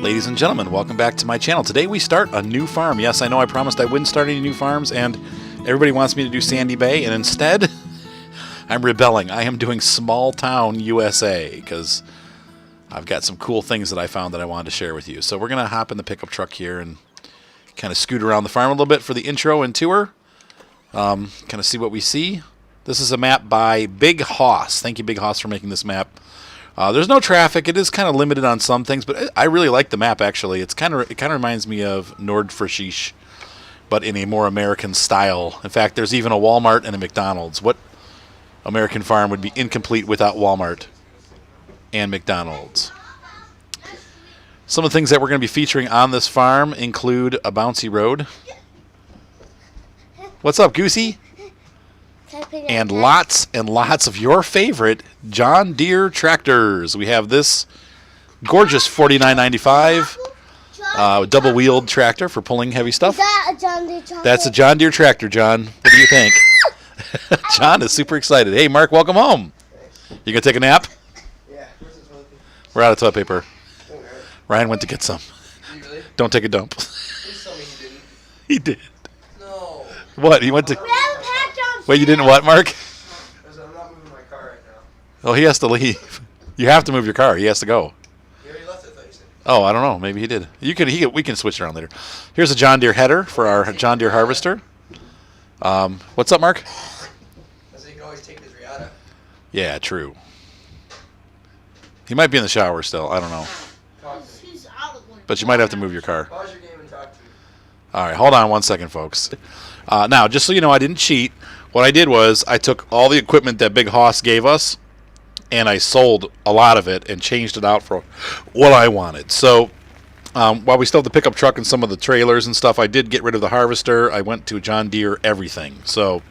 Ladies and gentlemen, welcome back to my channel. Today we start a new farm. Yes, I know I promised I wouldn't start any new farms, and everybody wants me to do Sandy Bay, and instead, I'm rebelling. I am doing Small Town USA, because I've got some cool things that I found that I wanted to share with you. So we're going to hop in the pickup truck here and kind of scoot around the farm a little bit for the intro and tour. Kind of see what we see. This is a map by Big Hoss. Thank you, Big Hoss, for making this map. There's no traffic. It is kind of limited on some things, but I really like the map, actually. It kind of reminds me of Nordfrischisch, but in a more American style. In fact, there's even a Walmart and a McDonald's. What American farm would be incomplete without Walmart and McDonald's? Some of the things that we're going to be featuring on this farm include a bouncy road. What's up, Goosey? And lots of your favorite John Deere tractors. We have this gorgeous $49.95 double-wheeled tractor for pulling heavy stuff. Is that a John Deere tractor? That's a John Deere tractor, John. What do you think? John is super excited. Hey, Mark, welcome home. You gonna take a nap? Yeah. Where's the toilet paper? We're out of toilet paper. Ryan went to get some. Did you really? Don't take a dump. Please tell me he didn't. He did. No. What? He went to... We have a patch on. Wait, you didn't what, Mark? I'm not moving my car right now. Oh, he has to leave. You have to move your car. He has to go. He already left, I thought you said. Oh, I don't know. Maybe he did. We can switch it around later. Here's a John Deere header for our John Deere harvester. What's up, Mark? I said he can always take his Riata. Yeah, true. He might be in the shower still. I don't know. Talk to me. He's out of one. But you might have to move your car. Pause your game and talk to me. All right, hold on one second, folks. Now, just so you know, I didn't cheat. What I did was I took all the equipment that Big Hoss gave us, and I sold a lot of it and changed it out for what I wanted. So while we still have the pickup truck and some of the trailers and stuff, I did get rid of the harvester. I went to John Deere everything. So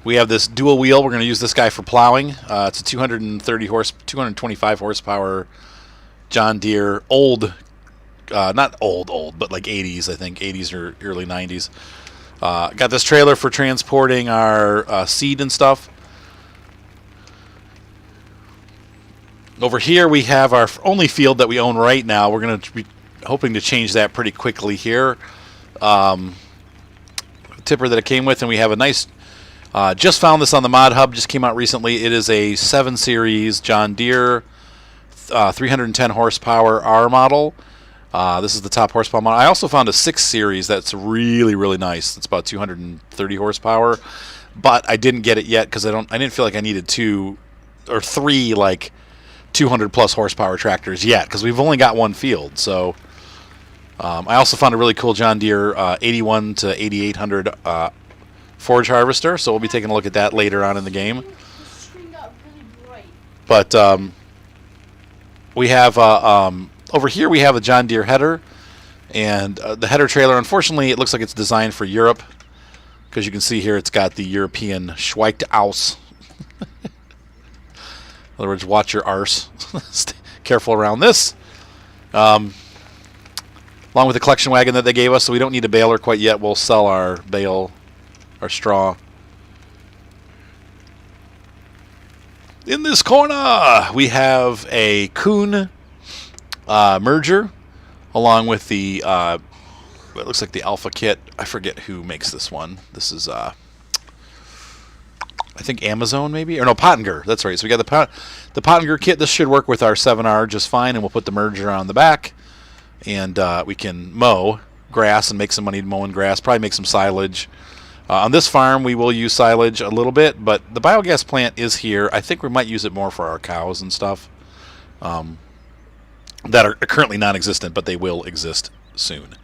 we have this dual wheel. We're going to use this guy for plowing. It's a 225 horsepower John Deere old. Not old, but like 80s, I think, 80s or early 90s. Got this trailer for transporting our seed and stuff. Over here we have our only field that we own right now. We're going to be hoping to change that pretty quickly here. Tipper that it came with, and we have a nice... just found this on the Mod Hub, just came out recently. It is a 7 Series John Deere 310 horsepower R model. This is the top horsepower model. I also found a 6 Series that's really, really nice. It's about 230 horsepower, but I didn't get it yet because I didn't feel like I needed 2 or 3 like 200 plus horsepower tractors yet because we've only got one field. So I also found a really cool John Deere 81 to 8800 forage harvester. So we'll be taking a look at that later on in the game. The screen got really bright. But we have over here we have a John Deere header, and the header trailer, unfortunately, it looks like it's designed for Europe, because you can see here it's got the European Schweigtaus. In other words, watch your arse. Stay careful around this. Along with the collection wagon that they gave us, so we don't need a baler quite yet. We'll sell our bale, our straw. In this corner, we have a Kuhn merger, along with the it looks like the Alpha kit. I forget who makes this one. This is I think Amazon maybe, or no, Pottinger. That's right. So we got the Pottinger kit. This should work with our 7R just fine, and we'll put the merger on the back, and we can mow grass and make some money mowing grass. Probably make some silage. On this farm, we will use silage a little bit, but the biogas plant is here. I think we might use it more for our cows and stuff. That are currently non-existent, but they will exist soon.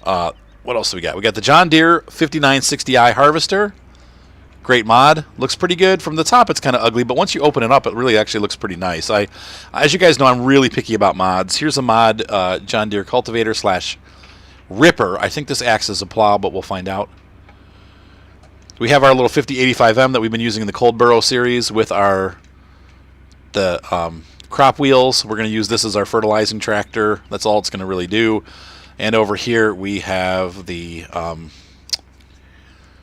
What else do we got? We got the John Deere 5960i harvester. Great mod. Looks pretty good. From the top, it's kind of ugly, but once you open it up, it really actually looks pretty nice. As you guys know, I'm really picky about mods. Here's a mod, John Deere cultivator / ripper. I think this acts as a plow, but we'll find out. We have our little 5085M that we've been using in the Cold Burrow series with the crop wheels. We're going to use this as our fertilizing tractor. That's all it's going to really do. And over here we have the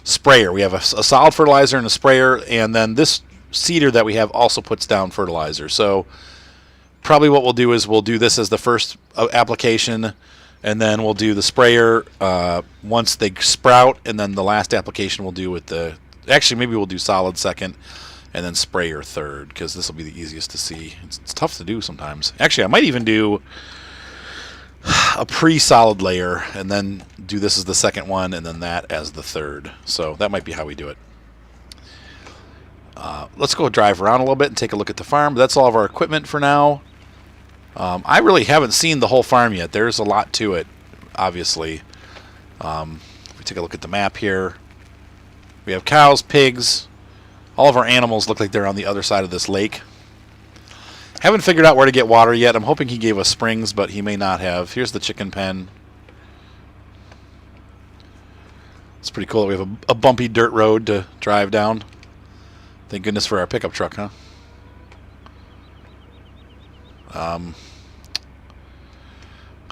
sprayer. We have a solid fertilizer and a sprayer, and then this seeder that we have also puts down fertilizer. So probably what we'll do is we'll do this as the first application, and then we'll do the sprayer once they sprout, and then the last application we'll do with the... Actually, maybe we'll do solid second, and then sprayer third, because this will be the easiest to see. It's tough to do sometimes. Actually, I might even do a pre-solid layer, and then do this as the second one, and then that as the third. So that might be how we do it. Let's go drive around a little bit and take a look at the farm. That's all of our equipment for now. I really haven't seen the whole farm yet. There's a lot to it, obviously. If we take a look at the map here, we have cows, pigs. All of our animals look like they're on the other side of this lake. Haven't figured out where to get water yet. I'm hoping he gave us springs, but he may not have. Here's the chicken pen. It's pretty cool that we have a bumpy dirt road to drive down. Thank goodness for our pickup truck, huh? I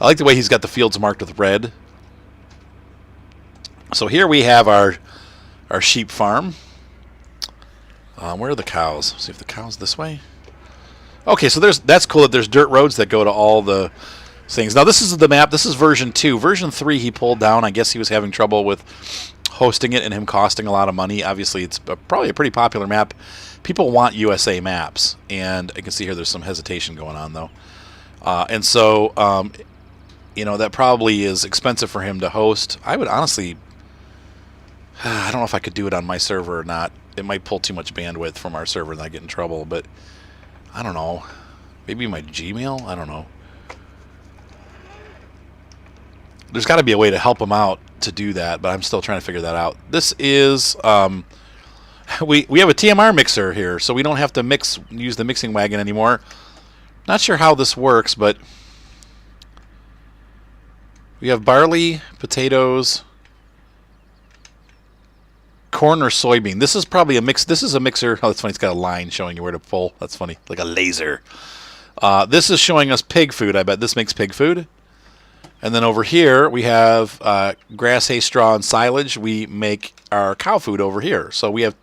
like the way he's got the fields marked with red. So here we have our sheep farm. Where are the cows? See if the cows this way. Okay, so that's cool that there's dirt roads that go to all the things. Now this is the map. This is version 2. Version 3 he pulled down. I guess he was having trouble with hosting it and him costing a lot of money. Obviously, it's probably a pretty popular map. People want USA maps, and I can see here there's some hesitation going on though. And so, you know, that probably is expensive for him to host. I would honestly, I don't know if I could do it on my server or not. It might pull too much bandwidth from our server and I get in trouble, but I don't know. Maybe my Gmail? I don't know. There's got to be a way to help him out to do that, but I'm still trying to figure that out. This is, we have a TMR mixer here, so we don't have to use the mixing wagon anymore. Not sure how this works, but we have barley, potatoes, corn or soybean. This is probably a mix. This is a mixer. Oh, that's funny. It's got a line showing you where to pull. That's funny. Like a laser. This is showing us pig food. I bet this makes pig food. And then over here we have grass, hay, straw, and silage. We make our cow food over here. So we have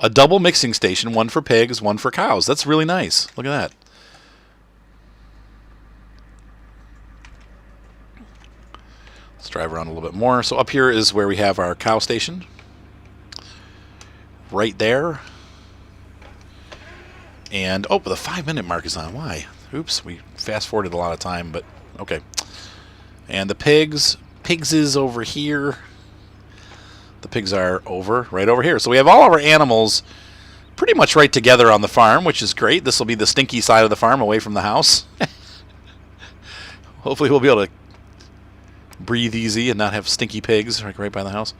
a double mixing station, one for pigs, one for cows. That's really nice. Look at that. Let's drive around a little bit more. So up here is where we have our cow station. Right there. And, oh, the 5-minute mark is on. Why? Oops, we fast-forwarded a lot of time, but okay. And the pigs is over here. The pigs are right over here. So we have all of our animals pretty much right together on the farm, which is great. This will be the stinky side of the farm away from the house. Hopefully we'll be able to breathe easy and not have stinky pigs right by the house.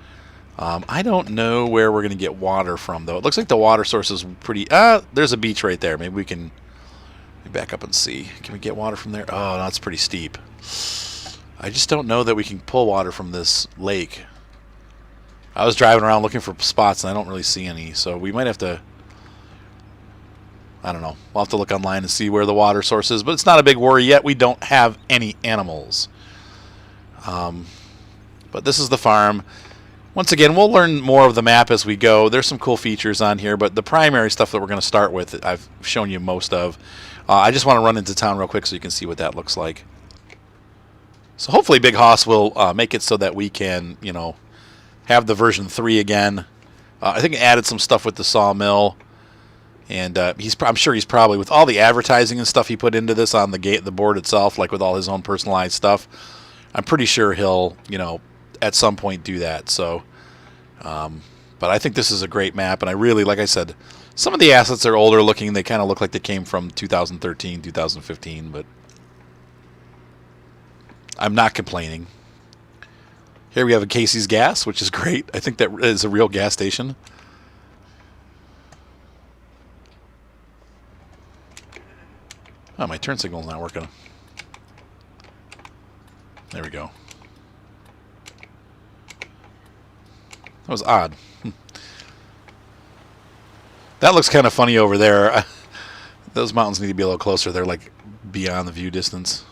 I don't know where we're going to get water from, though. It looks like the water source is pretty... there's a beach right there. Maybe we can back up and see. Can we get water from there? Oh, no, it's pretty steep. I just don't know that we can pull water from this lake. I was driving around looking for spots, and I don't really see any. So we might have to... I don't know. We'll have to look online and see where the water source is. But it's not a big worry yet. We don't have any animals. But this is the farm. Once again, we'll learn more of the map as we go. There's some cool features on here, but the primary stuff that we're going to start with, I've shown you most of. I just want to run into town real quick so you can see what that looks like. So hopefully Big Hoss will make it so that we can, you know, have the version 3 again. I think he added some stuff with the sawmill, and I'm sure he's probably, with all the advertising and stuff he put into this on the board itself, like with all his own personalized stuff, I'm pretty sure he'll, you know, at some point do that. So, but I think this is a great map, and I really, like I said, some of the assets are older looking. They kind of look like they came from 2013, 2015, but I'm not complaining. Here we have a Casey's Gas, which is great. I think that is a real gas station. Oh, my turn signal's not working. There we go. That was odd. That looks kind of funny over there. Those mountains need to be a little closer. They're like beyond the view distance.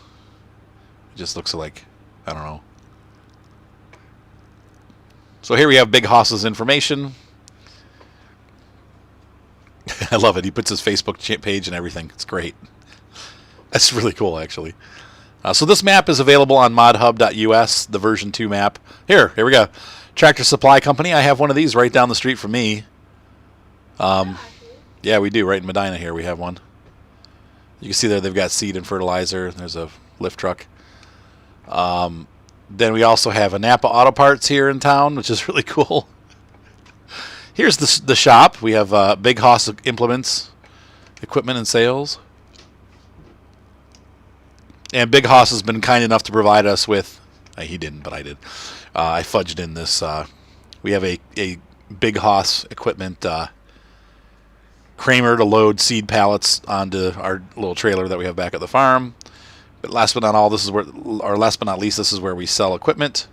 It just looks like, I don't know. So here we have Big Hoss's information. I love it. He puts his Facebook page and everything. It's great. That's really cool, actually. So this map is available on modhub.us, the version 2 map. Here we go. Tractor Supply Company. I have one of these right down the street from me. Yeah, we do. Right in Medina here we have one. You can see there they've got seed and fertilizer. There's a lift truck. Then we also have a Napa Auto Parts here in town, which is really cool. Here's the shop. We have Big Hoss Implements, Equipment and Sales. And Big Hoss has been kind enough to provide us with... he didn't, but I did. I fudged in this. We have a Big Hoss Equipment Kramer to load seed pallets onto our little trailer that we have back at the farm. But last but not least, this is where we sell equipment.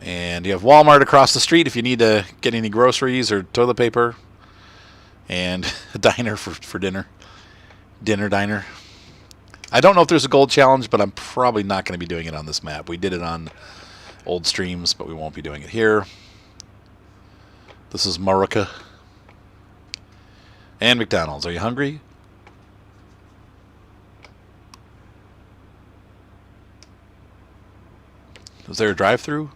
And you have Walmart across the street if you need to get any groceries or toilet paper. And a diner for dinner. Diner. I don't know if there's a gold challenge, but I'm probably not going to be doing it on this map. We did it on old streams, but we won't be doing it here. This is Maruka. And McDonald's. Are you hungry? Is there a drive-through?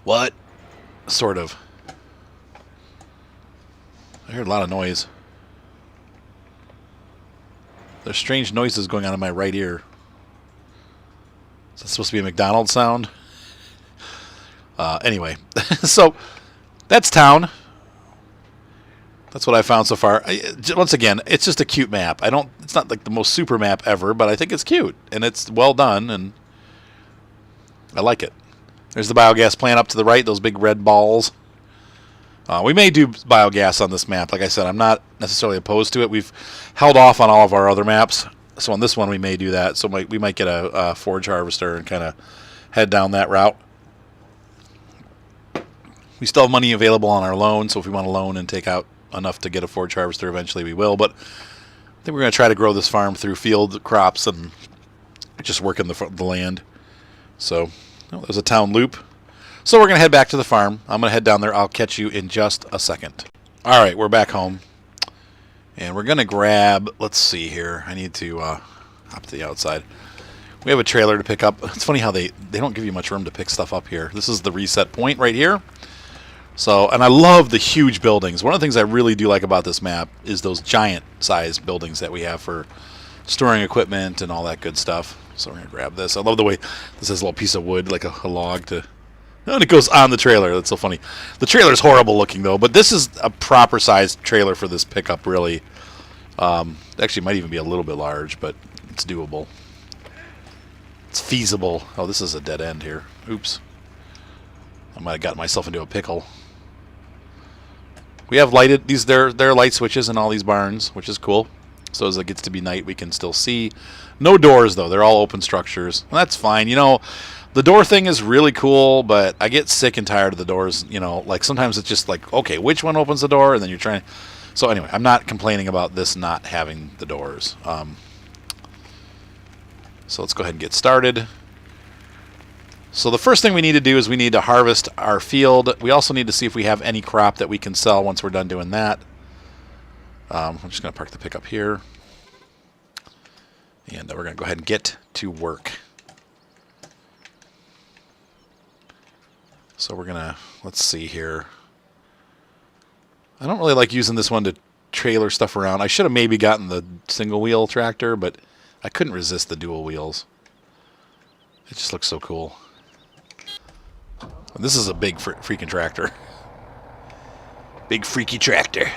What? Sort of. I heard a lot of noise. There's strange noises going on in my right ear. Is that supposed to be a McDonald's sound? Anyway, so that's town. That's what I found so far. Once again, it's just a cute map. It's not like the most super map ever, but I think it's cute and it's well done and I like it. There's the biogas plant up to the right, those big red balls. We may do biogas on this map. Like I said, I'm not necessarily opposed to it. We've held off on all of our other maps. So on this one, we may do that. So we might get a forage harvester and kind of head down that route. We still have money available on our loan. So if we want to loan and take out enough to get a forage harvester, eventually we will. But I think we're going to try to grow this farm through field crops and just working the land. So there's a town loop. So we're going to head back to the farm. I'm going to head down there. I'll catch you in just a second. All right, we're back home. And we're going to grab, let's see here. I need to hop to the outside. We have a trailer to pick up. It's funny how they don't give you much room to pick stuff up here. This is the reset point right here. So, and I love the huge buildings. One of the things I really do like about this map is those giant size buildings that we have for storing equipment and all that good stuff. So we're going to grab this. I love the way this is a little piece of wood, like a log to... And it goes on the trailer. That's so funny. The trailer's horrible looking, though, but this is a proper sized trailer for this pickup, really. Actually, it might even be a little bit large, but it's doable. It's feasible. Oh, this is a dead end here. Oops. I might have gotten myself into a pickle. We have lighted these. There are light switches in all these barns, which is cool. So as it gets to be night, we can still see. No doors, though. They're all open structures. And that's fine. You know, the door thing is really cool, but I get sick and tired of the doors. You know, like sometimes it's just like, okay, which one opens the door? And then you're trying. So anyway, I'm not complaining about this not having the doors. So let's go ahead and get started. So the first thing we need to do is we need to harvest our field. We also need to see if we have any crop that we can sell once we're done doing that. I'm just going to park the pickup here. And we're going to go ahead and get to work. So we're going to, let's see here. I don't really like using this one to trailer stuff around. I should have maybe gotten the single wheel tractor, but I couldn't resist the dual wheels. It just looks so cool. And this is a big freaking tractor. Big freaky tractor.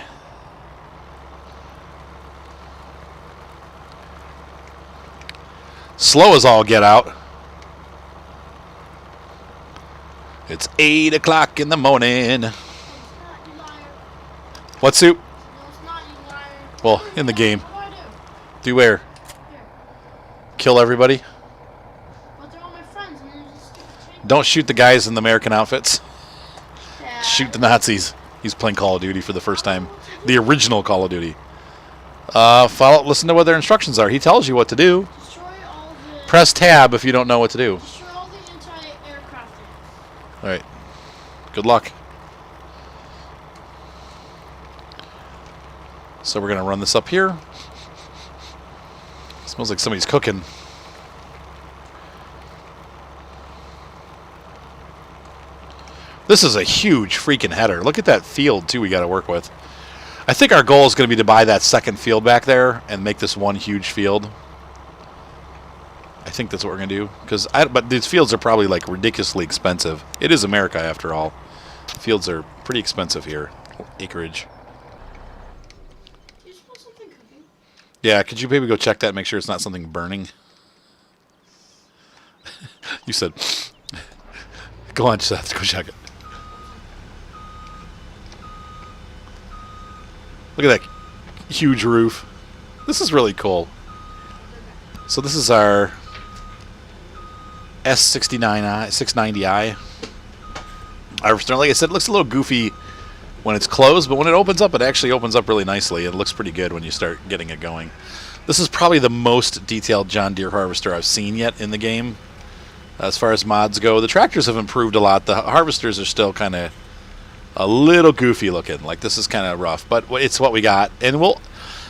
Slow as all get out. It's 8 o'clock in the morning. What, Soup? No, it's not, you liar. Well, in the game. What do I do? Do where? Here. Kill everybody? But they're all my friends, and they're just stupid chain. Don't shoot the guys in the American outfits. Yeah. Shoot the Nazis. He's playing Call of Duty for the first time. The original Call of Duty. Listen to what their instructions are. He tells you what to do. Destroy all the... Press tab if you don't know what to do. Destroy all the anti-aircraft units. Alright. Good luck. So we're going to run this up here. Smells like somebody's cooking. This is a huge freaking header. Look at that field, too, we got to work with. I think our goal is going to be to buy that second field back there and make this one huge field. I think that's what we're going to do. But these fields are probably, like, ridiculously expensive. It is America, after all. Fields are pretty expensive here. Acreage. Do you smell something cooking? Yeah, could you maybe go check that and make sure it's not something burning? You said... Go on, Seth. Go check it. Look at that huge roof. This is really cool. So this is our S69i, 690i harvester. Like I said, it looks a little goofy when it's closed, but when it opens up, it actually opens up really nicely. It looks pretty good when you start getting it going. This is probably the most detailed John Deere harvester I've seen yet in the game. As far as mods go, the tractors have improved a lot. The harvesters are still kind of a little goofy looking. Like, this is kind of rough, but it's what we got. And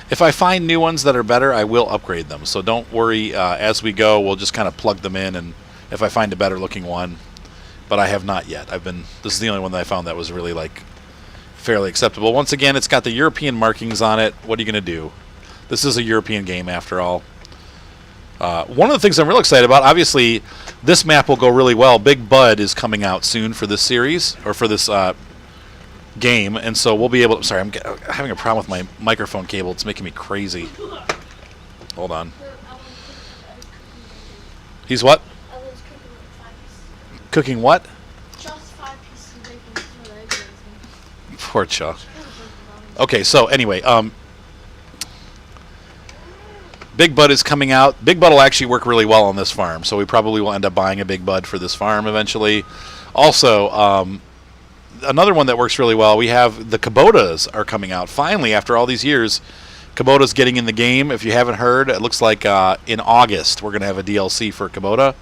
if I find new ones that are better, I will upgrade them. So don't worry. As we go, we'll just kind of plug them in, and if I find a better looking one, but I have not yet. This is the only one that I found that was really, like, fairly acceptable. Once again, it's got the European markings on it. What are you going to do? This is a European game after all. One of the things I'm real excited about, obviously, this map will go really well. Big Bud is coming out soon for this series, or for this game, and so we'll be able to... Sorry, I'm having a problem with my microphone cable. It's making me crazy. Hold on. He's what? Cooking what? Just 5 pieces of bacon for the egg raising. Poor Chuck. Okay, so anyway, Big Bud is coming out. Big Bud will actually work really well on this farm, so we probably will end up buying a Big Bud for this farm eventually. Also, another one that works really well, we have the Kubotas are coming out. Finally, after all these years, Kubota's getting in the game. If you haven't heard, it looks like in August we're going to have a DLC for Kubota.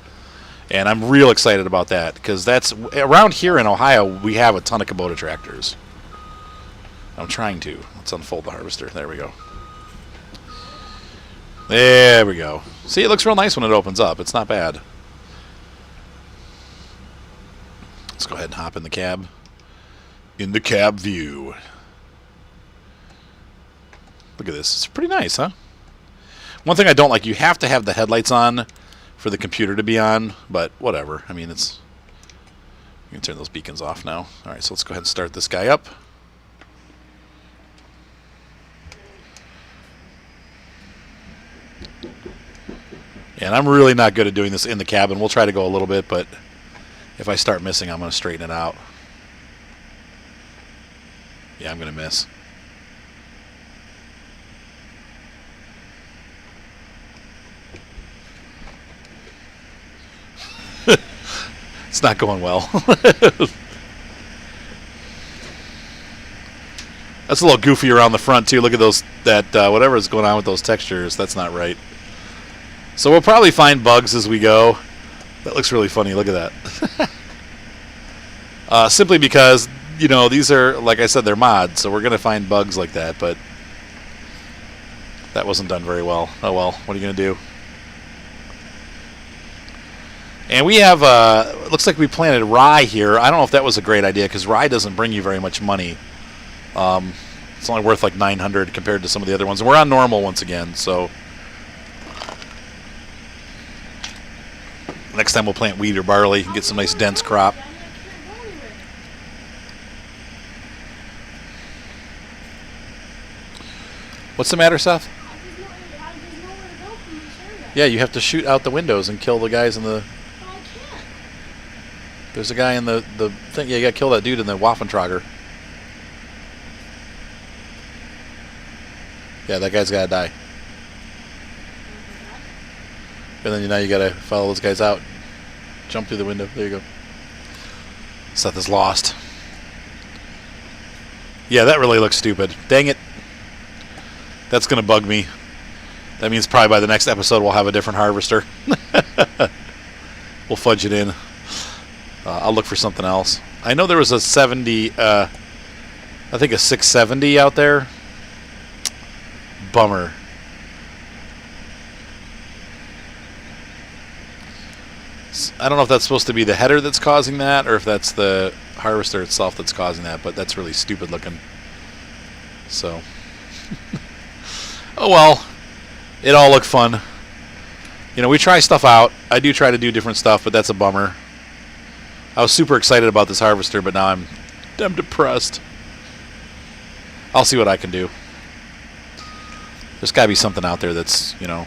And I'm real excited about that, because that's around here in Ohio, we have a ton of Kubota tractors. I'm trying to. Let's unfold the harvester. There we go. There we go. See, it looks real nice when it opens up. It's not bad. Let's go ahead and hop in the cab. In the cab view. Look at this. It's pretty nice, huh? One thing I don't like, you have to have the headlights on for the computer to be on, but whatever. I mean, it's... You can turn those beacons off now. Alright, so let's go ahead and start this guy up. And I'm really not good at doing this in the cabin. We'll try to go a little bit, but if I start missing, I'm going to straighten it out. Yeah, I'm going to miss. It's not going well. That's a little goofy around the front, too. Look at those, whatever is going on with those textures. That's not right. So we'll probably find bugs as we go. That looks really funny. Look at that. Simply because, you know, these are, like I said, they're mods, so we're going to find bugs like that, but that wasn't done very well. Oh, well. What are you going to do? And we have, it looks like we planted rye here. I don't know if that was a great idea, because rye doesn't bring you very much money. It's only worth like 900 compared to some of the other ones. And we're on normal once again, so... Next time we'll plant wheat or barley and get some nice dense crop. What's the matter, Seth? Yeah, you have to shoot out the windows and kill the guys in the... There's a guy in the thing. Yeah, you got to kill that dude in the Waffentrager. Yeah, that guy's got to die. And then now you got to follow those guys out. Jump through the window. There you go. Seth is lost. Yeah, that really looks stupid. Dang it. That's going to bug me. That means probably by the next episode we'll have a different harvester. We'll fudge it in. I'll look for something else. I know there was a 70, I think a 670 out there. Bummer. I don't know if that's supposed to be the header that's causing that, or if that's the harvester itself that's causing that, but that's really stupid looking. So, oh well, it all looked fun. You know, we try stuff out. I do try to do different stuff, but that's a bummer. I was super excited about this harvester, but now I'm depressed. I'll see what I can do. There's got to be something out there that's, you know,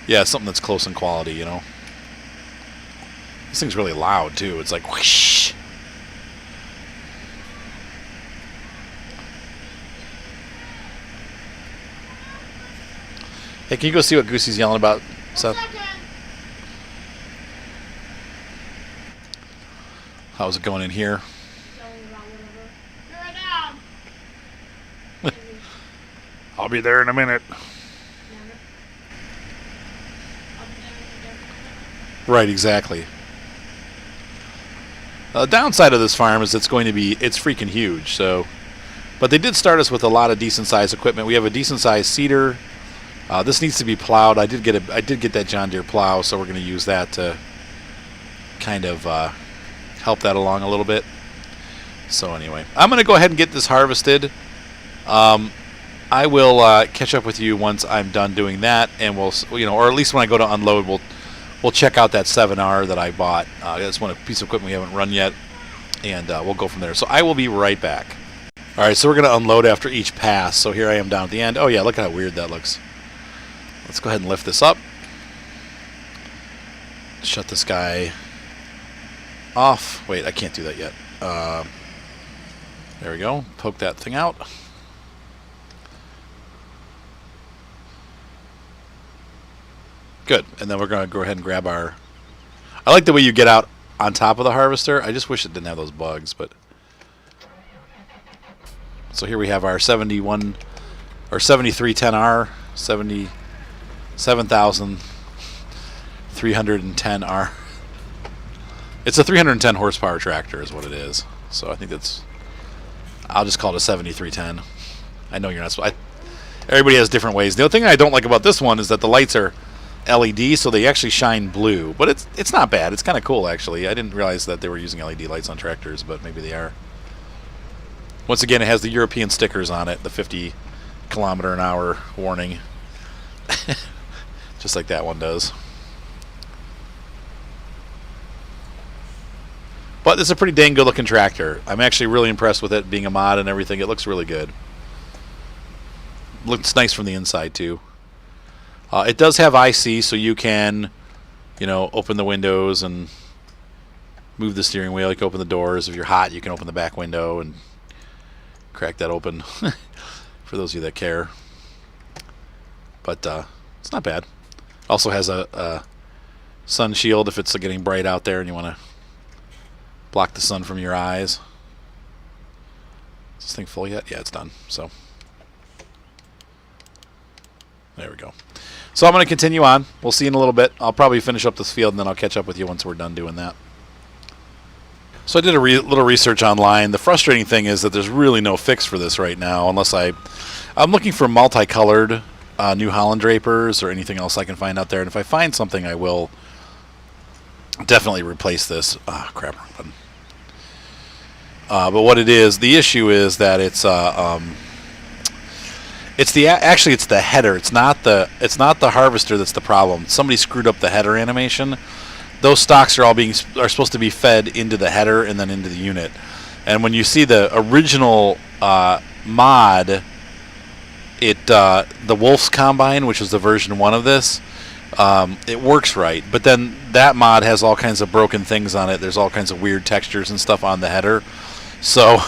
yeah, something that's close in quality, you know. This thing's really loud, too. It's like, whoosh. Hey, can you go see what Goosey's yelling about, Seth? How's it going in here? I'll be there in a minute. Right, exactly. The downside of this farm is it's freaking huge. So, but they did start us with a lot of decent sized equipment. We have a decent sized seeder. This needs to be plowed. I did get that John Deere plow, so we're going to use that to kind of help that along a little bit. So anyway, I'm going to go ahead and get this harvested. I will catch up with you once I'm done doing that, and we'll, you know, or at least when I go to unload, we'll check out that 7R that I bought. That's one piece of equipment we haven't run yet, and we'll go from there. So I will be right back. All right, so we're going to unload after each pass. So here I am down at the end. Oh yeah, look how weird that looks. Let's go ahead and lift this up. Shut this guy off. Wait, I can't do that yet. There we go. Poke that thing out. Good. And then we're going to go ahead and grab our... I like the way you get out on top of the harvester. I just wish it didn't have those bugs, but... So here we have our 71 or 7310R, 77,310R. It's a 310 horsepower tractor is what it is. So I think that's... I'll just call it a 7310. I know you're not... Everybody has different ways. The other thing I don't like about this one is that the lights are LED, so they actually shine blue. But it's not bad. It's kind of cool, actually. I didn't realize that they were using LED lights on tractors, but maybe they are. Once again, it has the European stickers on it, the 50-kilometer-an-hour warning. Just like that one does. But it's a pretty dang good-looking tractor. I'm actually really impressed with it being a mod and everything. It looks really good. Looks nice from the inside, too. It does have IC, so you can, you know, open the windows and move the steering wheel. You can open the doors. If you're hot, you can open the back window and crack that open for those of you that care. But it's not bad. Also has a sun shield if it's getting bright out there and you want to block the sun from your eyes. Is this thing full yet? Yeah, it's done. So there we go. So I'm going to continue on. We'll see in a little bit. I'll probably finish up this field and then I'll catch up with you once we're done doing that. So I did a little research online. The frustrating thing is that there's really no fix for this right now unless I'm looking for multicolored New Holland drapers or anything else I can find out there. And if I find something, I will definitely replace this. Ah, crap. But what it is, the issue is that it's actually it's the header. It's not the harvester that's the problem. Somebody screwed up the header animation. Those stocks are supposed to be fed into the header and then into the unit. And when you see the original mod, the Wolf's Combine, which is the version 1 of this, it works right. But then that mod has all kinds of broken things on it. There's all kinds of weird textures and stuff on the header. So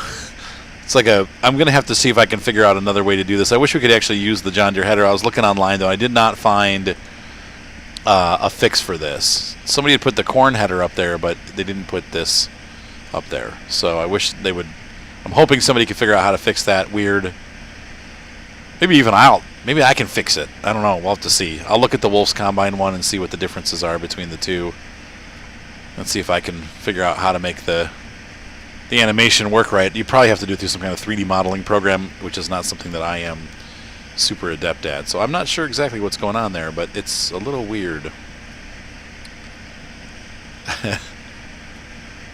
it's like I'm going to have to see if I can figure out another way to do this. I wish we could actually use the John Deere header. I was looking online, though. I did not find a fix for this. Somebody had put the corn header up there, but they didn't put this up there. So I wish they would. I'm hoping somebody could figure out how to fix that weird. Maybe I can fix it. I don't know. We'll have to see. I'll look at the Wolf's Combine one and see what the differences are between the two. Let's see if I can figure out how to make the animation work right. You probably have to do it through some kind of 3D modeling program, which is not something that I am super adept at. So I'm not sure exactly what's going on there, but it's a little weird.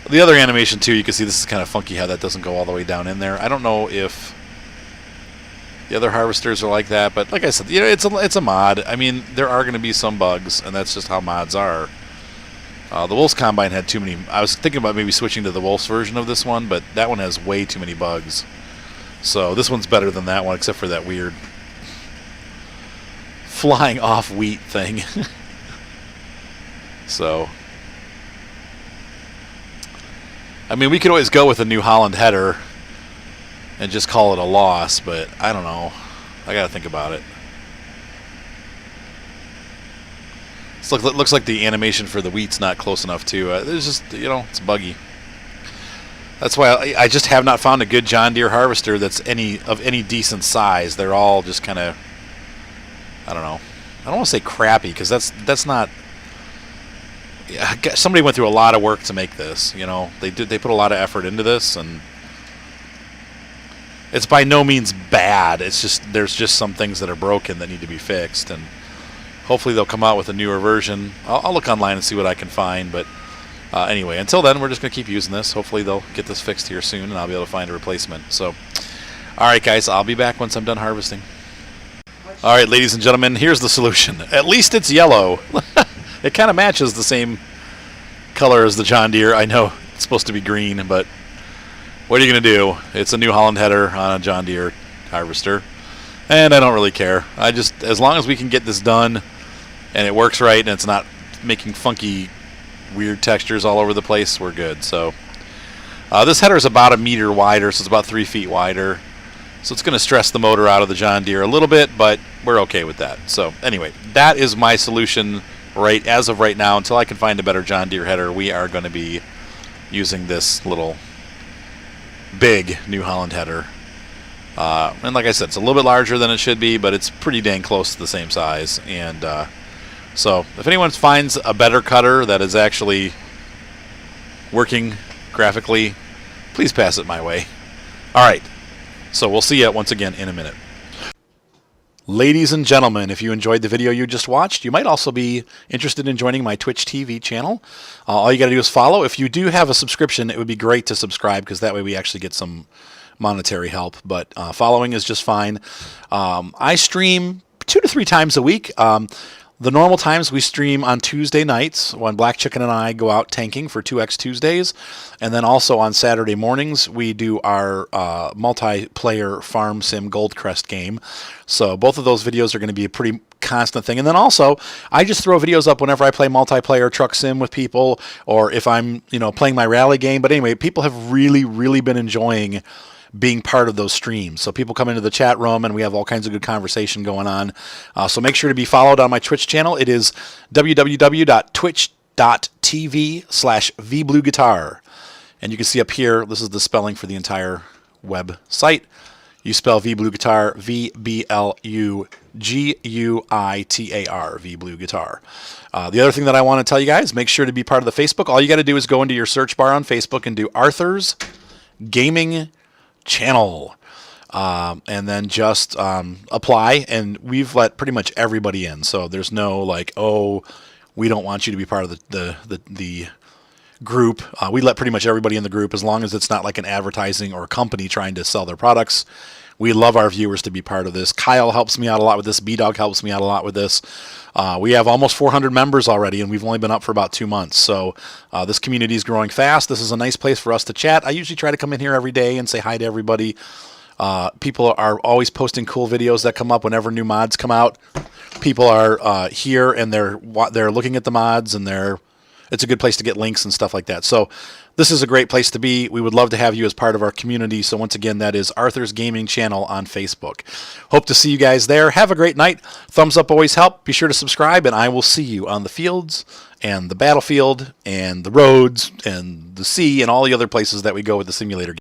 The other animation too, you can see this is kind of funky how that doesn't go all the way down in there. I don't know if the other harvesters are like that, but like I said, it's a mod. I mean, there are going to be some bugs, and that's just how mods are. The Wolf's Combine had too many. I was thinking about maybe switching to the Wolf's version of this one, but that one has way too many bugs. So this one's better than that one, except for that weird flying off wheat thing. So, I mean, we could always go with a New Holland header and just call it a loss, but I don't know. I got to think about it. It looks like the animation for the wheat's not close enough, too. There's just, it's buggy. That's why I just have not found a good John Deere harvester that's of any decent size. They're all just kind of, I don't know. I don't want to say crappy, because that's not... Yeah, somebody went through a lot of work to make this. They put a lot of effort into this, and it's by no means bad. It's just there's just some things that are broken that need to be fixed, and hopefully they'll come out with a newer version. I'll look online and see what I can find, but anyway, until then, we're just going to keep using this. Hopefully they'll get this fixed here soon, and I'll be able to find a replacement. So, all right, guys, I'll be back once I'm done harvesting. All right, ladies and gentlemen, here's the solution. At least it's yellow. It kind of matches the same color as the John Deere. I know it's supposed to be green, but what are you going to do? It's a New Holland header on a John Deere harvester, and I don't really care. As long as we can get this done and it works right and it's not making funky, weird textures all over the place, we're good. So this header is about 1 meter wider, so it's about 3 feet wider. So it's going to stress the motor out of the John Deere a little bit, but we're okay with that. So anyway, that is my solution as of right now. Until I can find a better John Deere header, we are going to be using this little big New Holland header. And like I said, it's a little bit larger than it should be, but it's pretty dang close to the same size. And so if anyone finds a better cutter that is actually working graphically, please pass it my way. All right. So we'll see you once again in a minute. Ladies and gentlemen, if you enjoyed the video you just watched, you might also be interested in joining my Twitch TV channel. All you got to do is follow. If you do have a subscription, it would be great to subscribe, because that way we actually get some monetary help. But following is just fine. I stream 2 to 3 times a week. The normal times we stream on Tuesday nights when Black Chicken and I go out tanking for 2X Tuesdays. And then also on Saturday mornings we do our multiplayer Farm Sim Goldcrest game. So both of those videos are going to be a pretty constant thing. And then also I just throw videos up whenever I play multiplayer truck sim with people, or if I'm playing my rally game. But anyway, people have really been enjoying being part of those streams. So people come into the chat room and we have all kinds of good conversation going on. So make sure to be followed on my Twitch channel. It is www.twitch.tv/vblueguitar. And you can see up here, this is the spelling for the entire website. You spell vblueguitar, VBLUGUITAR, vblueguitar. The other thing that I want to tell you guys, make sure to be part of the Facebook. All you got to do is go into your search bar on Facebook and do Arthur's Gaming Channel, and then just apply, and we've let pretty much everybody in. So there's no like, oh, we don't want you to be part of the group. We let pretty much everybody in the group, as long as it's not like an advertising or a company trying to sell their products. We love our viewers to be part of this. Kyle helps me out a lot with this. B-Dog helps me out a lot with this. We have almost 400 members already, and we've only been up for about 2 months. So this community is growing fast. This is a nice place for us to chat. I usually try to come in here every day and say hi to everybody. People are always posting cool videos that come up whenever new mods come out. People are here, and they're looking at the mods, and it's a good place to get links and stuff like that. So this is a great place to be. We would love to have you as part of our community. So once again, that is Arthur's Gaming Channel on Facebook. Hope to see you guys there. Have a great night. Thumbs up always help. Be sure to subscribe, and I will see you on the fields and the battlefield and the roads and the sea and all the other places that we go with the simulator game.